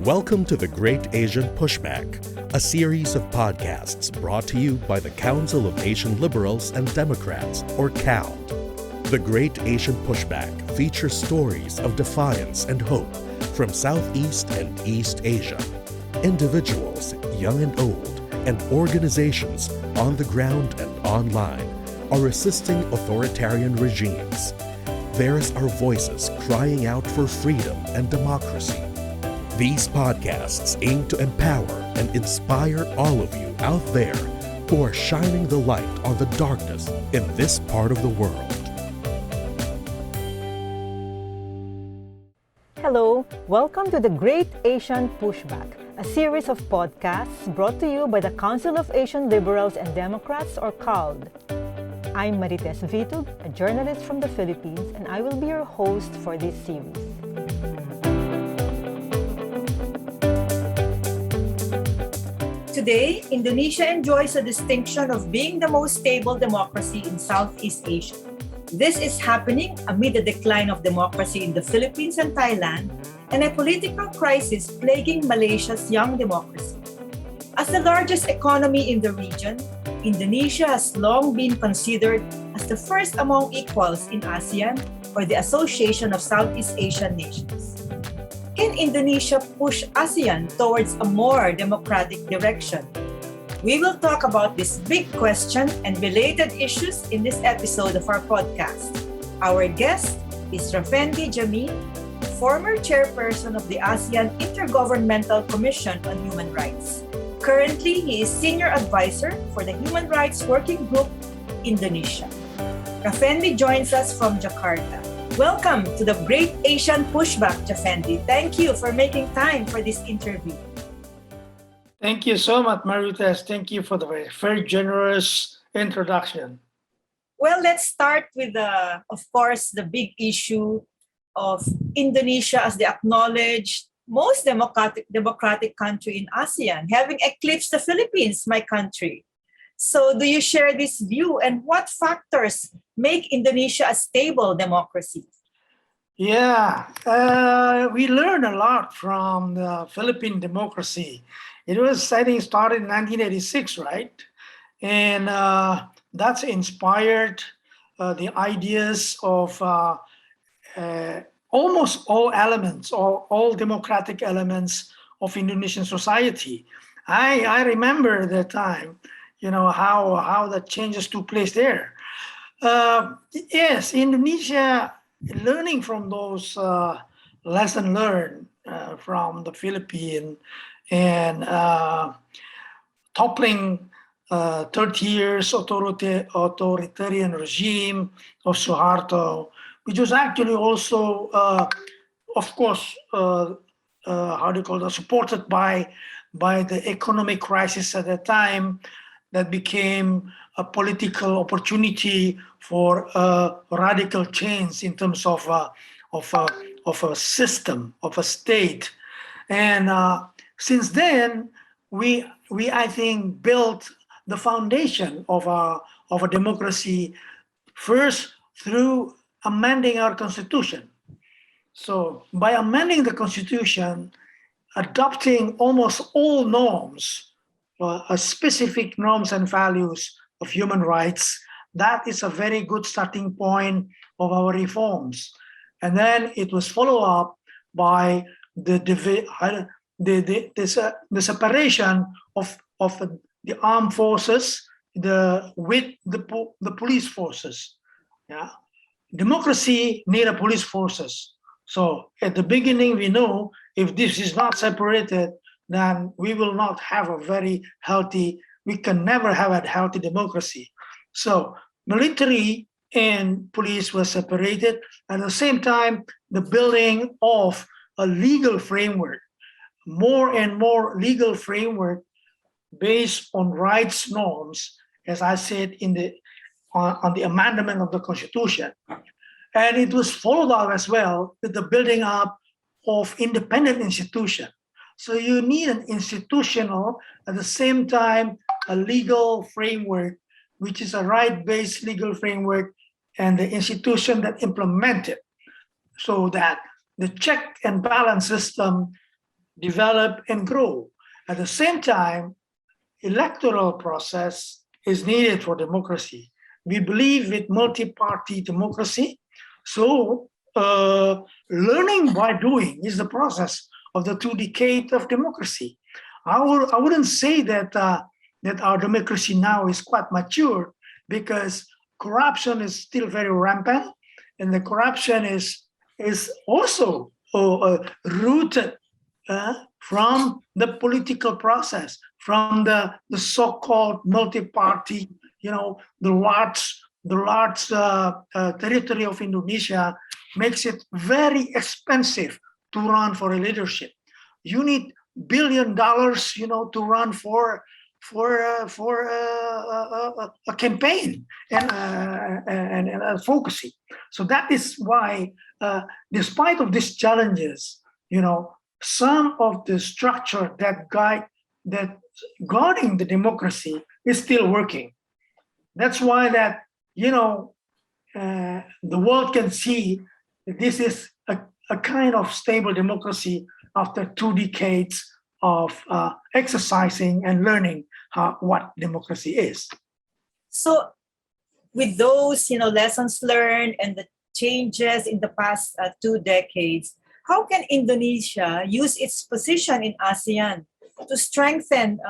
Welcome to the Great Asian Pushback, a series of podcasts brought to you by the Council of Asian Liberals and Democrats, or CALD. The Great Asian Pushback features stories of defiance and hope from Southeast and East Asia. Individuals, young and old, and organizations on the ground and online are assisting authoritarian regimes. Theirs are voices crying out for freedom and democracy. These podcasts aim to empower and inspire all of you out there who are shining the light on the darkness in this part of the world. Hello, welcome to the Great Asian Pushback, a series of podcasts brought to you by the Council of Asian Liberals and Democrats, or CALD. I'm Marites Vitug, a journalist from the Philippines, and I will be your host for this series. Today, Indonesia enjoys the distinction of being the most stable democracy in Southeast Asia. This is happening amid the decline of democracy in the Philippines and Thailand and a political crisis plaguing Malaysia's young democracy. As the largest economy in the region, Indonesia has long been considered as the first among equals in ASEAN, or the Association of Southeast Asian Nations. Can Indonesia push ASEAN towards a more democratic direction? We will talk about this big question and related issues in this episode of our podcast. Our guest is Rafendi Djamin, former chairperson of the ASEAN Intergovernmental Commission on Human Rights. Currently, he is senior advisor for the Human Rights Working Group, Indonesia. Rafendi joins us from Jakarta. Welcome to the Great Asian Pushback, Rafendi. Thank you for making time for this interview. Thank you so much, Marites. Thank you for the very generous introduction. Well, let's start with, of course, the big issue of Indonesia as the acknowledged most democratic country in ASEAN, having eclipsed the Philippines, my country. So do you share this view, and what factors make Indonesia a stable democracy? Yeah, we learned a lot from the Philippine democracy. It was, I think, started in 1986, right? And that's inspired the ideas of almost all elements, or all democratic elements of Indonesian society. I remember the time, how the changes took place there. Yes, Indonesia, learning from those lessons learned from the Philippines and toppling 30 years authoritarian regime of Suharto, which was actually also, of course, supported by the economic crisis at the time, that became a political opportunity for a radical change in terms of a system, of a state. And since then, we I think built the foundation of a democracy first through amending our constitution. So by amending the constitution, adopting almost all norms, specific norms and values of human rights, that is a very good starting point of our reforms. And then it was followed up by the separation of the armed forces with the police forces. Yeah, democracy needs police forces. So at the beginning, we know if this is not separated, then we will not have we can never have a healthy democracy. So military and police were separated. At the same time, the building of a legal framework, more and more legal framework based on rights norms, as I said on the amendment of the Constitution. And it was followed up as well with the building up of independent institutions. So you need an institutional, at the same time, a legal framework, which is a right-based legal framework, and the institution that implement it, so that the check and balance system develop, and grow. At the same time, electoral process is needed for democracy. We believe with multi-party democracy. So learning by doing is the process of the 2 decades of democracy. I wouldn't say that that our democracy now is quite mature, because corruption is still very rampant, and the corruption is also rooted from the political process, from the so-called multi-party, the large territory of Indonesia makes it very expensive to run for a leadership. You need $1 billion, to run for a campaign and advocacy. So that is why, despite of these challenges, some of the structure that guarding the democracy is still working. That's why that the world can see that this is a kind of stable democracy after 2 decades of exercising and learning what democracy is. So with those, lessons learned and the changes in the past 2 decades, how can Indonesia use its position in ASEAN to strengthen,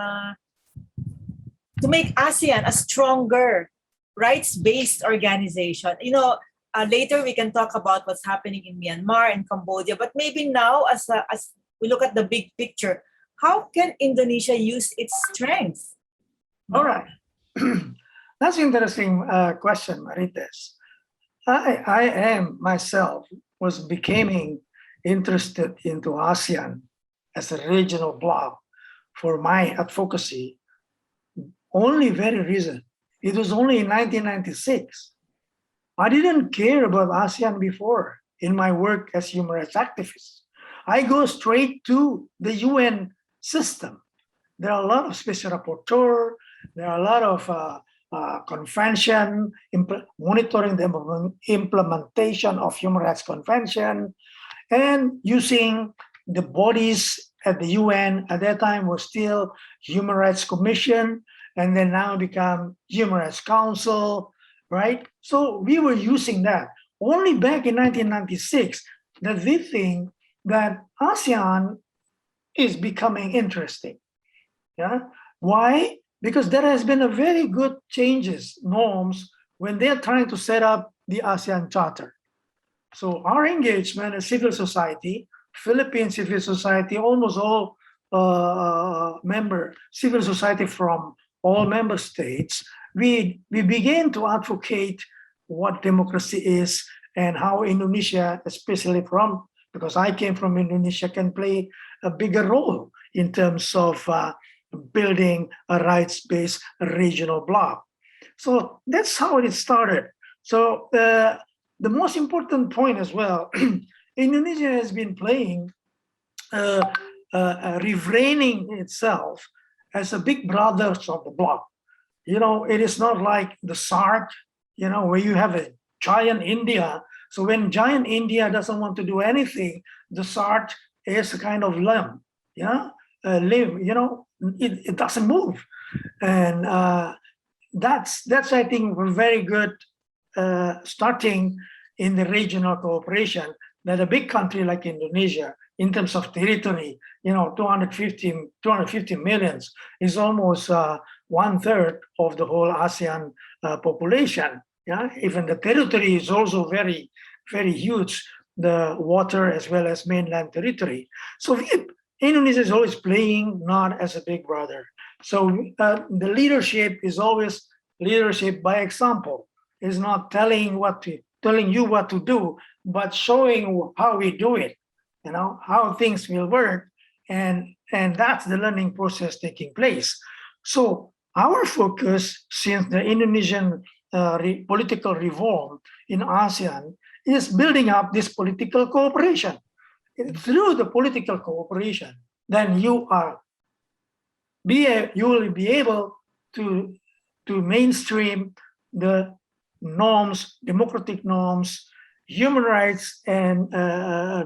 to make ASEAN a stronger rights-based organization? Later we can talk about what's happening in Myanmar and Cambodia, but maybe now as we look at the big picture, how can Indonesia use its strengths? All right. That's an interesting question, Marites. I am myself was becoming interested into ASEAN as a regional bloc for my advocacy only very recent. It was only in 1996. I didn't care about ASEAN before in my work as human rights activist. I go straight to the UN system. There are a lot of special rapporteur, there are a lot of convention, monitoring the implementation of human rights convention, and using the bodies at the UN. At that time was still Human Rights Commission, and then now become Human Rights Council, right? So we were using that. Only back in 1996 that we think that ASEAN is becoming interesting. Yeah. Why? Because there has been a very good changes, norms, when they're trying to set up the ASEAN Charter. So our engagement as civil society, Philippine civil society, almost all civil society from all member states, we began to advocate what democracy is and how Indonesia, especially because I came from Indonesia, can play a bigger role in terms of building a rights-based regional bloc. So that's how it started. So the most important point as well, Indonesia has been playing, refraining itself as a big brother of the bloc. It is not like the SARC, where you have a giant India. So when giant India doesn't want to do anything, the SARC is a kind of limb, it doesn't move. And that's I think a very good starting in the regional cooperation, that a big country like Indonesia, in terms of territory, 250 millions is almost 1/3 of the whole ASEAN population. Yeah, even the territory is also very, very huge, the water as well as mainland territory. So Indonesia is always playing not as a big brother. So the leadership is always leadership by example. It's not telling you what to do, but showing how we do it, how things will work, and that's the learning process taking place. So our focus, since the Indonesian political reform in ASEAN, is building up this political cooperation. Through the political cooperation, then you will be able to mainstream the norms, democratic norms, human rights, and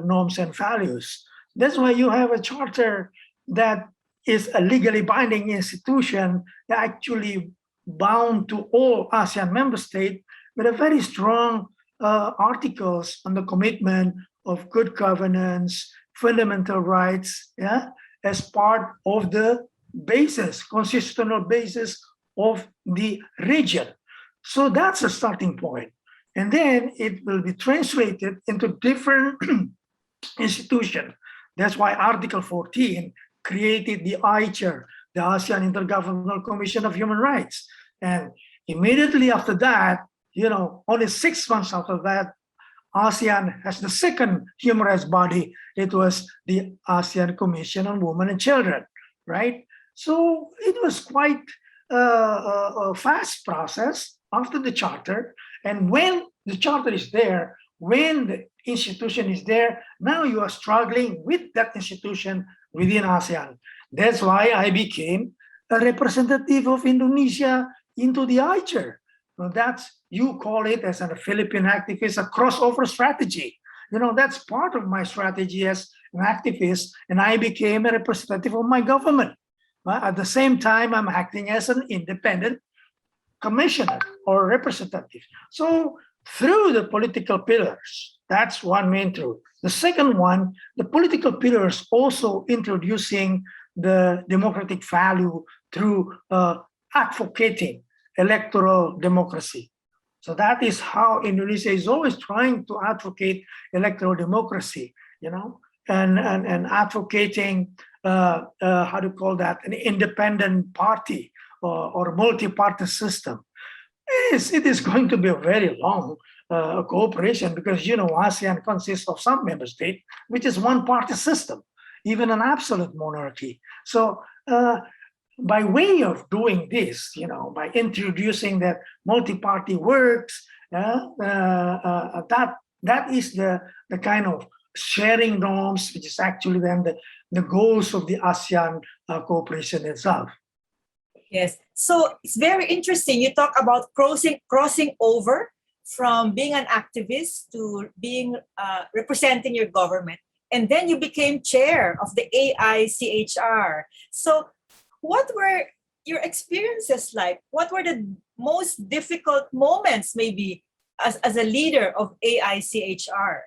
norms and values. That's why you have a charter that is a legally binding institution that actually bound to all ASEAN member states with a very strong articles on the commitment of good governance, fundamental rights, yeah, as part of the basis, constitutional basis of the region. So that's a starting point. And then it will be translated into different institutions. That's why Article 14 created the AICHR, the ASEAN Intergovernmental Commission of Human Rights. And immediately after that, only 6 months after that, ASEAN has the second human rights body. It was the ASEAN Commission on Women and Children, right? So it was quite a fast process after the charter. And when the charter is there, when the institution is there, now you are struggling with that institution within ASEAN. That's why I became a representative of Indonesia into the AICHR. You call it as a Philippine activist, a crossover strategy. That's part of my strategy as an activist, and I became a representative of my government. At the same time, I'm acting as an independent commissioner or representative. So through the political pillars, that's one main truth. The second one, the political pillars also introducing the democratic value through advocating electoral democracy. So that is how Indonesia is always trying to advocate electoral democracy, and advocating, how to call that, an independent party or multi-party system. It is going to be a very long cooperation because, ASEAN consists of some member state, which is one-party system, even an absolute monarchy. So by way of doing this, by introducing that multi-party works, that is the kind of sharing norms, which is actually then the goals of the ASEAN cooperation itself. Yes. So it's very interesting. You talk about crossing over from being an activist to being representing your government. And then you became chair of the AICHR. So what were your experiences like? What were the most difficult moments maybe as a leader of AICHR?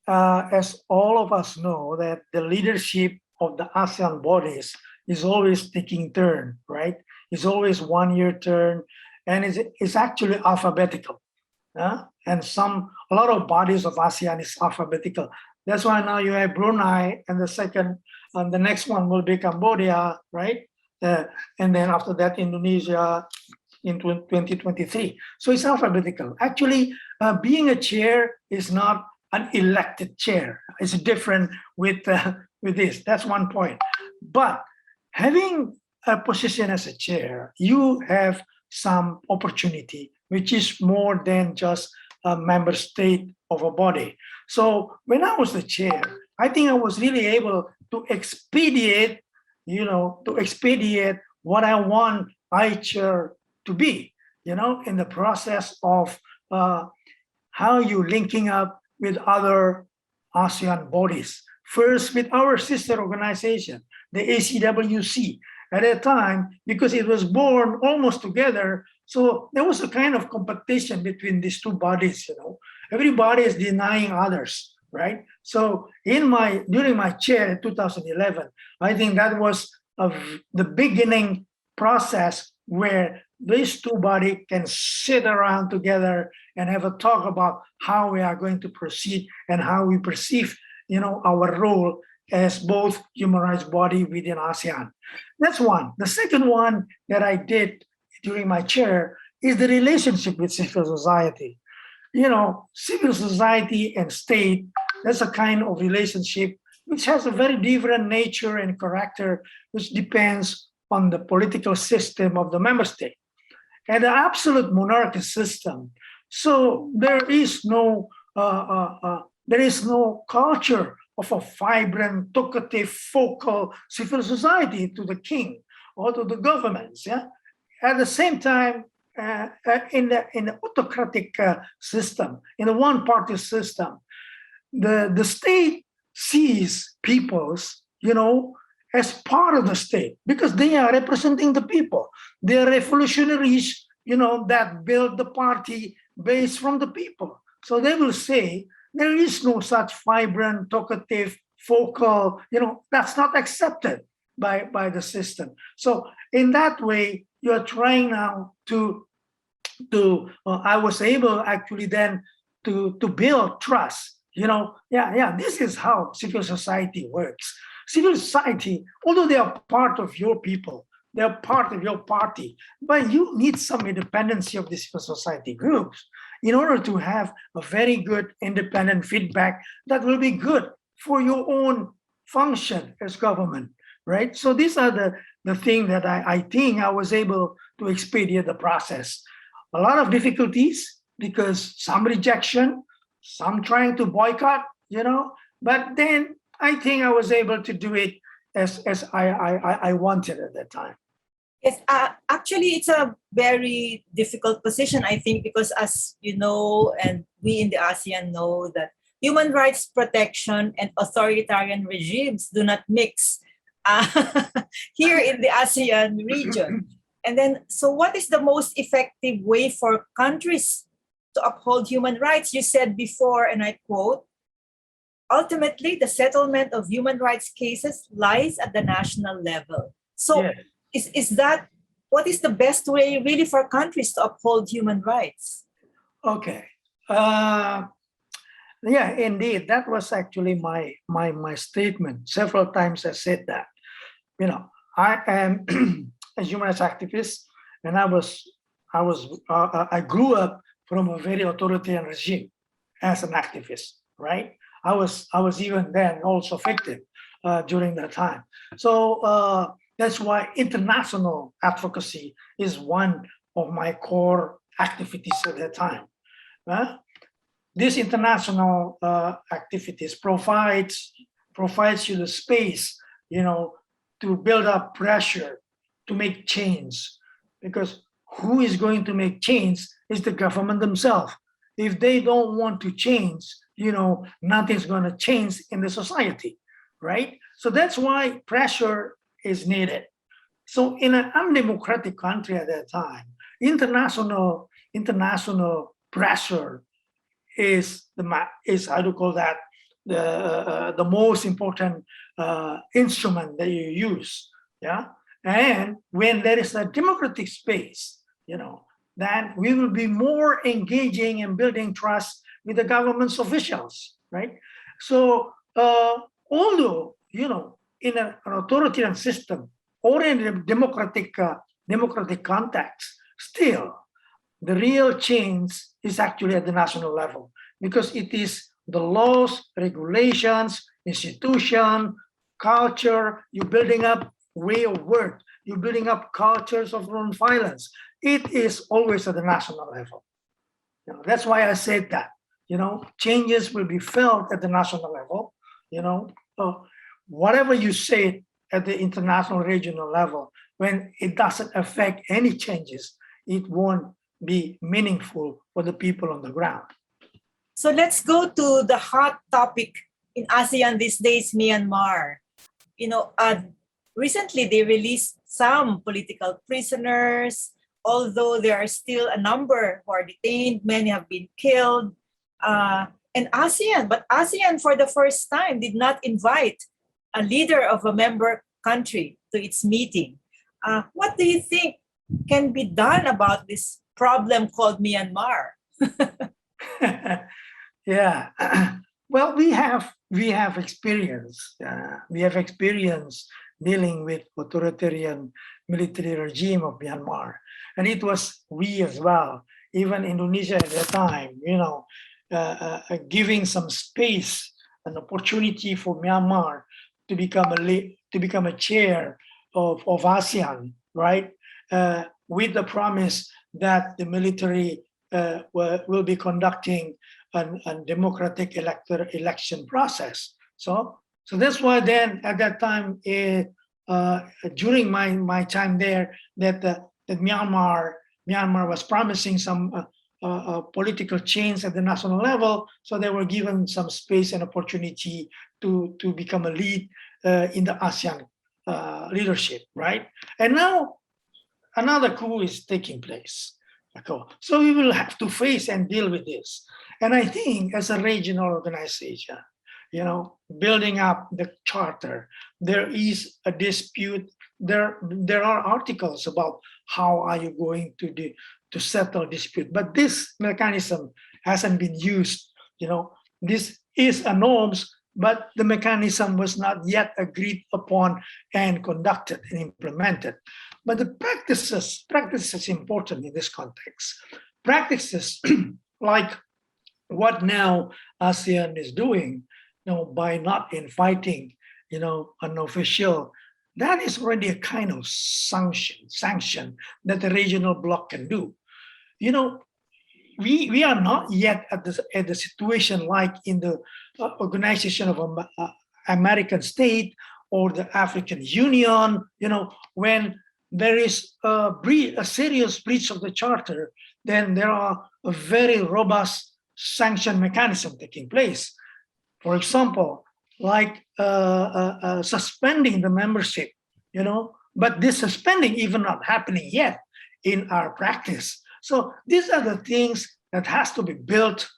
As all of us know, that the leadership of the ASEAN bodies is always taking turn, right? It's always 1 year turn, and it's actually alphabetical. And a lot of bodies of ASEAN is alphabetical. That's why now you have Brunei, and the next one will be Cambodia, right? And then after that, Indonesia in 2023. So it's alphabetical. Actually, being a chair is not an elected chair. It's different with this. That's one point. But having a position as a chair, you have some opportunity, which is more than just a member state of a body. So when I was the chair, I think I was really able to expedite what I want AICHR to be, in the process of how you linking up with other ASEAN bodies. First, with our sister organization, the ACWC. At that time, because it was born almost together, so there was a kind of competition between these two bodies. Everybody is denying others, right? So during my chair in 2011, I think that was the beginning process where these two bodies can sit around together and have a talk about how we are going to proceed and how we perceive, our role as both human rights body within ASEAN. That's one. The second one that I did during my chair is the relationship with civil society. Civil society and state, that's a kind of relationship which has a very different nature and character, which depends on the political system of the member state. And the absolute monarchy system. So there is no culture of a vibrant, talkative, vocal civil society to the king or to the governments. Yeah. At the same time, in the autocratic system, in the one-party system, the state sees peoples, as part of the state because they are representing the people. They are revolutionaries, that build the party based from the people. So they will say there is no such vibrant, talkative, vocal, that's not accepted by the system. So in that way, you are trying now to I was able actually then to build trust. This is how civil society works. Civil society, although they are part of your people, they are part of your party, but you need some independency of the civil society groups in order to have a very good independent feedback that will be good for your own function as government, right? So these are the thing that I think I was able to expedite the process. A lot of difficulties because some rejection, some trying to boycott, but then I think I was able to do it as I wanted at that time. Yes, actually, it's a very difficult position, I think, because as you know, and we in the ASEAN know that human rights protection and authoritarian regimes do not mix here in the ASEAN region. And then, so what is the most effective way for countries to uphold human rights? You said before, and I quote, ultimately, the settlement of human rights cases lies at the national level. So Yes. is that, what is the best way really for countries to uphold human rights? Okay. Yeah, indeed. That was actually my statement. Several times I said that. I am a human rights activist, and I grew up from a very authoritarian regime as an activist, right? I was even then also victim during that time. So that's why international advocacy is one of my core activities at that time. These international activities provides you the space, to build up pressure to make change, because who is going to make change is the government themselves. If they don't want to change, nothing's going to change in the society, right? So that's why pressure is needed. So in an undemocratic country at that time, international pressure is how to call that, the most important instrument that you use. And when there is a democratic space, then we will be more engaging and building trust with the government's officials, right? So although in an authoritarian system or in a democratic context, still the real change is actually at the national level, because it is the laws, regulations, institution, culture, you're building up way of work, you're building up cultures of non-violence. It is always at the national level. That's why I said that, changes will be felt at the national level. Whatever you say at the international regional level, when it doesn't affect any changes, it won't be meaningful for the people on the ground. So let's go to the hot topic in ASEAN these days, Myanmar. Recently they released some political prisoners, although there are still a number who are detained, many have been killed. And ASEAN for the first time did not invite a leader of a member country to its meeting. What do you think can be done about this problem called Myanmar? Yeah. Well, we have experience. We have experience dealing with authoritarian military regime of Myanmar, and it was we as well. Even Indonesia at that time, giving some space, an opportunity for Myanmar to become a chair of ASEAN, right? With the promise that the military will be conducting a democratic election process. So that's why then at that time, during my time there, that Myanmar was promising some political change at the national level. So they were given some space and opportunity to become a lead in the ASEAN leadership, right? And now another coup is taking place. So we will have to face and deal with this. And I think as a regional organization, building up the charter, there is a dispute. There are articles about how are you going to settle dispute, but this mechanism hasn't been used. This is a norms, but the mechanism was not yet agreed upon and conducted and implemented. But the practices is important in this context. Practices like what now ASEAN is doing, by not inviting, an official, that is already a kind of sanction that the regional bloc can do. We are not yet at the situation like in the Organization of American State or the African Union, when there is a serious breach of the charter, then there are a very robust sanction mechanism taking place. For example, like suspending the membership, but this suspending even not happening yet in our practice. So these are the things that has to be built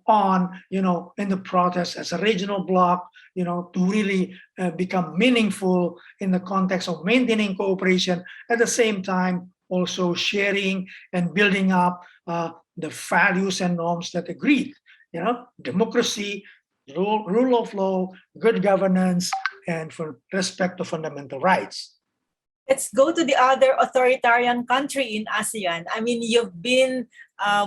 on, in the process as a regional bloc, to really become meaningful in the context of maintaining cooperation, at the same time also sharing and building up the values and norms that agreed, democracy, rule of law, good governance, and for respect to fundamental rights. Let's go to the other authoritarian country in ASEAN. I mean, you've been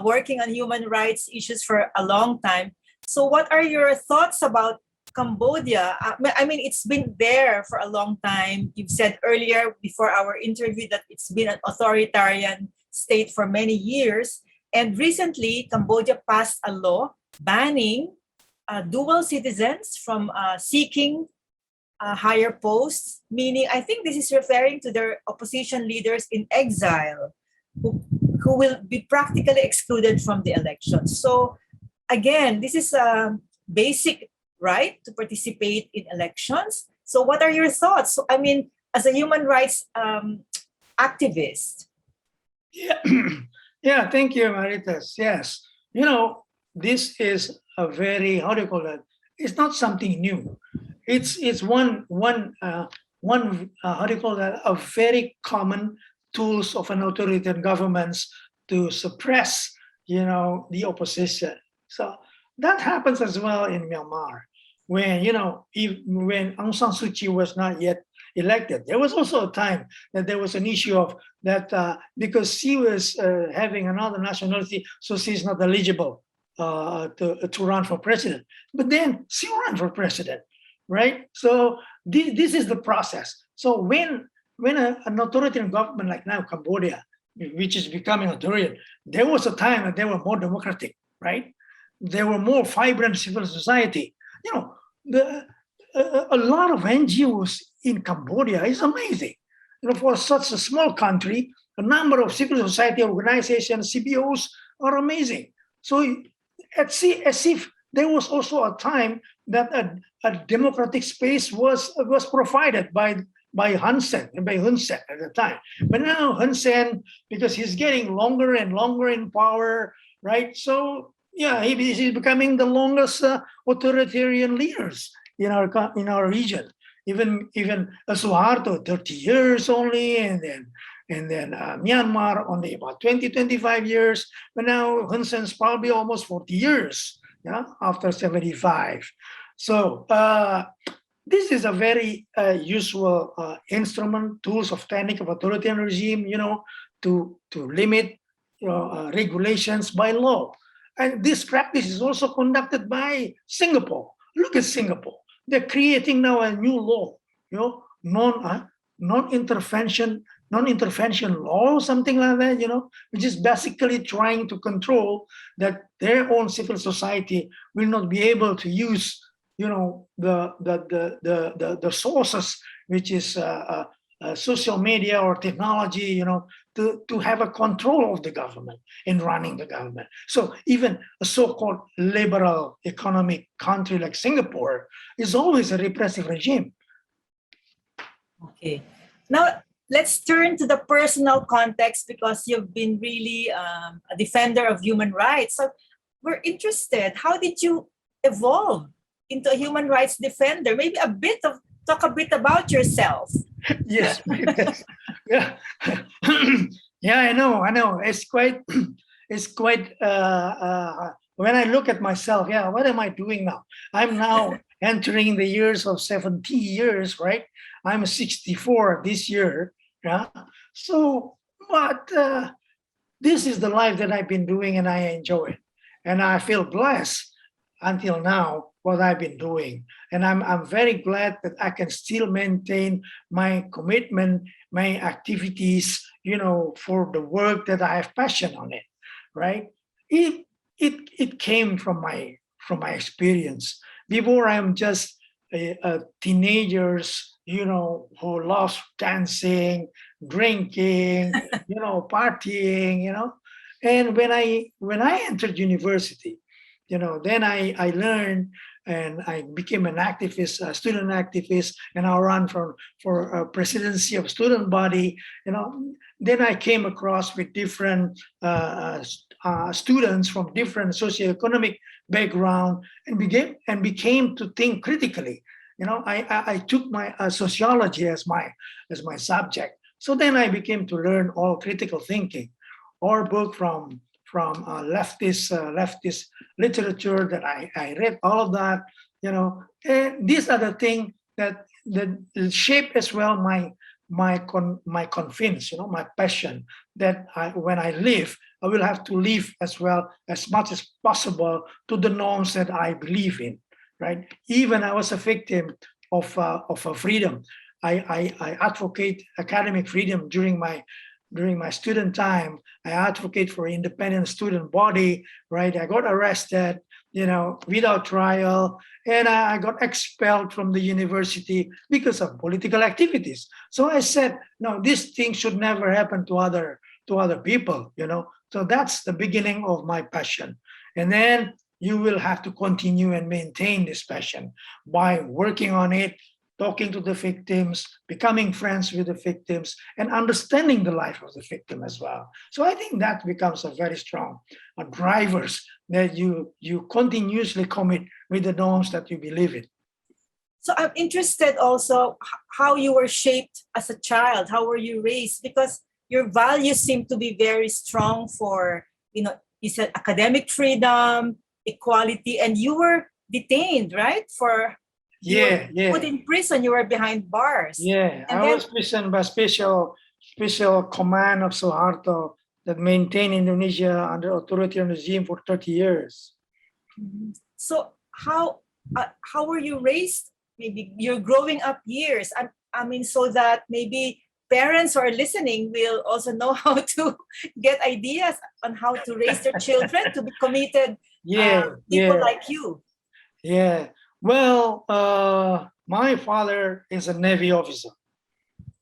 working on human rights issues for a long time. So what are your thoughts about Cambodia? I mean, it's been there for a long time. You've said earlier before our interview that it's been an authoritarian state for many years. And recently, Cambodia passed a law banning dual citizens from seeking higher posts, meaning I think this is referring to their opposition leaders in exile who will be practically excluded from the elections. So again, this is a basic right to participate in elections. So what are your thoughts? So, I mean, as a human rights activist. Yeah, yeah, thank you, Maritas. Yes, this is a very, how do you call that? It's not something new. It's one how do you call that? A very common tools of an authoritarian governments to suppress, the opposition. So that happens as well in Myanmar, when when Aung San Suu Kyi was not yet elected. There was also a time that there was an issue of that because she was having another nationality, so she's not eligible to run for president. But then she ran for president, right? So this is the process. So when an authoritarian government like now Cambodia, which is becoming authoritarian, there was a time that they were more democratic, right? There were more vibrant civil society. A lot of NGOs in Cambodia is amazing. For such a small country, a number of civil society organizations, CBOs, are amazing. So as if there was also a time that a democratic space was provided by Hun Sen at the time. But now Hun Sen, because he's getting longer and longer in power, right? So yeah, he's becoming the longest authoritarian leaders in our region. Even Suharto, 30 years only, and then Myanmar only about 20-25 years. But now Hun Sen's probably almost 40 years. After 75. So this is a very useful instrument, tools of technique of authoritarian regime, to limit regulations by law. And this practice is also conducted by Singapore. Look at Singapore. They're creating now a new law, non-intervention law, something like that, which is basically trying to control that their own civil society will not be able to use, the sources, which is social media or technology, to have a control of the government in running the government. So even a so-called liberal economic country like Singapore is always a repressive regime. Okay. Now, let's turn to the personal context because you've been really a defender of human rights. So we're interested, how did you evolve into a human rights defender? Maybe talk a bit about yourself. Yes, yes. Yeah. Yeah, I know. It's quite, when I look at myself, yeah, what am I doing now? I'm now entering the years of 70 years, right? I'm 64 this year. Yeah. So, but this is the life that I've been doing and I enjoy it. And I feel blessed until now what I've been doing. And I'm very glad that I can still maintain my commitment, my activities, for the work that I have passion on it, right? It came from my experience. Before I'm just a teenagers, who loves dancing, drinking, partying, And when I entered university, then I learned and I became an activist, a student activist, and I ran for a presidency of student body. Then I came across with different students from different socioeconomic background and became to think critically. I took my sociology as my subject. So then I became to learn all critical thinking, or book from leftist literature that I read all of that, and these are the things that shape as well my convince, my passion that when I live, I will have to live as well as much as possible to the norms that I believe in, right? Even I was a victim of a freedom. I advocate academic freedom during my student time. I advocate for independent student body, right? I got arrested, without trial, and I got expelled from the university because of political activities. So I said, no, this thing should never happen to other people, So that's the beginning of my passion. And then you will have to continue and maintain this passion by working on it, talking to the victims, becoming friends with the victims, and understanding the life of the victim as well. So I think that becomes a very strong drivers that you continuously commit with the norms that you believe in. So I'm interested also how you were shaped as a child. How were you raised? Because your values seem to be very strong for, you said academic freedom, equality, and you were detained, right? Put in prison, you were behind bars. Yeah, and I was prisoned by special command of Suharto that maintained Indonesia under authoritarian regime for 30 years. So how were you raised? Maybe your growing up years. I mean, so that maybe parents who are listening will also know how to get ideas on how to raise their children to be committed people like you. Yeah. Well, my father is a Navy officer,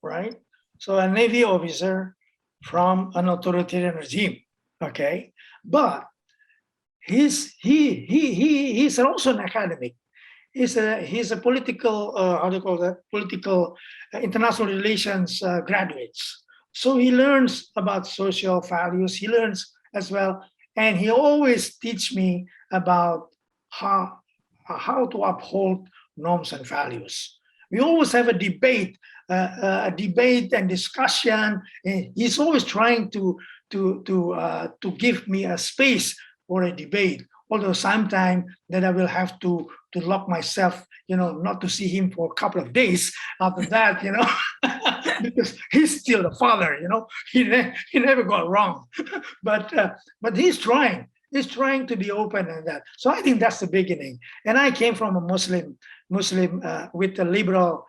right? So a Navy officer from an authoritarian regime, okay? But he's also an academic. He's a political, how do you call that? Political international relations graduates. So he learns about social values. He learns as well, and he always teach me about how to uphold norms and values. We always have a debate and discussion. And he's always trying to give me a space for a debate. Although sometimes that I will have to lock myself, not to see him for a couple of days after that, because he's still the father, he never got wrong. But he's trying. He's trying to be open and that. So I think that's the beginning. And I came from a Muslim with a liberal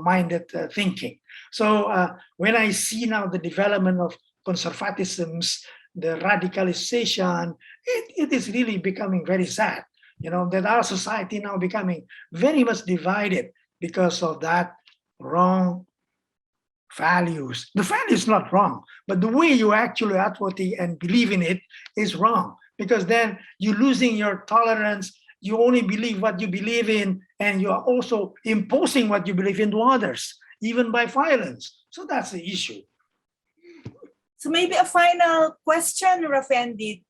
minded thinking. So when I see now the development of conservatisms, the radicalization, it is really becoming very sad. That our society now becoming very much divided because of that wrong values. The value is not wrong, but the way you actually advocate and believe in it is wrong, because then you're losing your tolerance. You only believe what you believe in, and you are also imposing what you believe into others, even by violence. So that's the issue. So maybe a final question, Rafendi.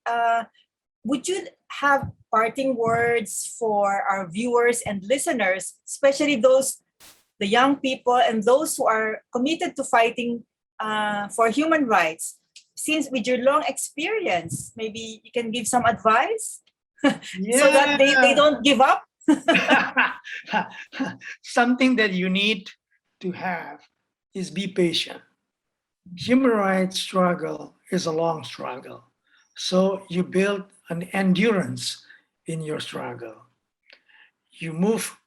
Would you have parting words for our viewers and listeners, especially the young people and those who are committed to fighting for human rights? Since with your long experience, maybe you can give some advice so that they don't give up? Something that you need to have is be patient. Human rights struggle is a long struggle. So you build an endurance in your struggle. You move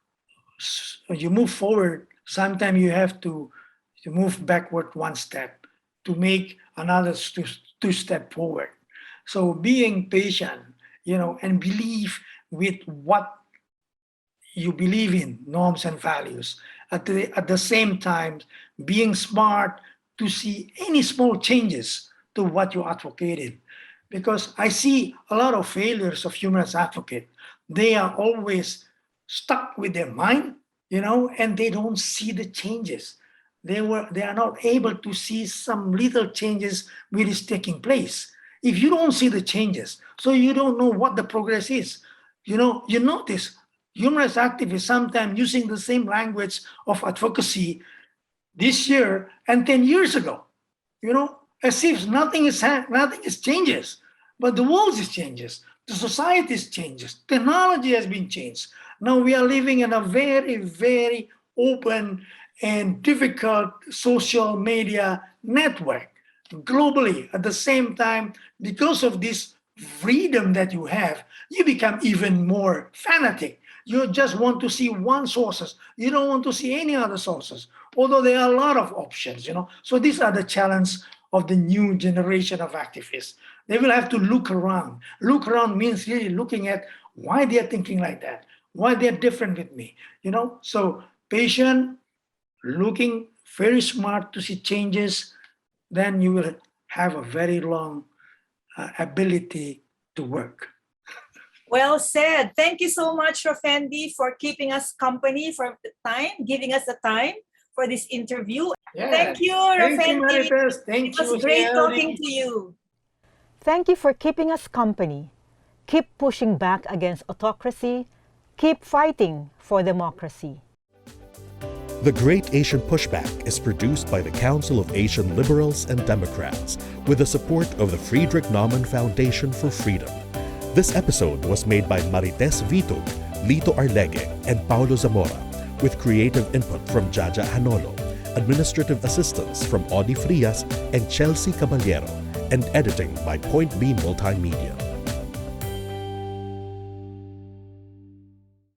forward. Sometimes you have to move backward one step to make another two step forward. So being patient, and believe with what you believe in, norms and values. At the same time, being smart to see any small changes to what you advocated. Because I see a lot of failures of human rights advocates. They are always stuck with their mind, and they don't see the changes. They are not able to see some little changes which is taking place. If you don't see the changes, so you don't know what the progress is. You notice human rights activists sometimes using the same language of advocacy this year and 10 years ago, as if nothing is changes. But the world is changes, the society is changes, technology has been changed. Now we are living in a very, very open and difficult social media network globally. At the same time, because of this freedom that you have, you become even more fanatic. You just want to see one sources. You don't want to see any other sources, although there are a lot of options, So these are the challenges of the new generation of activists. They will have to look around. Look around means really looking at why they are thinking like that, why they're different with me, So patient, looking very smart to see changes, then you will have a very long ability to work. Well said. Thank you so much, Rafendi, for keeping us company for the time, giving us the time for this interview. Yeah. Thank you, Rafendi. Thank you. It was great talking to you. Thank you for keeping us company. Keep pushing back against autocracy. Keep fighting for democracy. The Great Asian Pushback is produced by the Council of Asian Liberals and Democrats with the support of the Friedrich Naumann Foundation for Freedom. This episode was made by Marites Vitug, Lito Arlegue, and Paulo Zamora, with creative input from Jaja Hanolo, administrative assistance from Audie Frias and Chelsea Caballero, and editing by Point B Multimedia.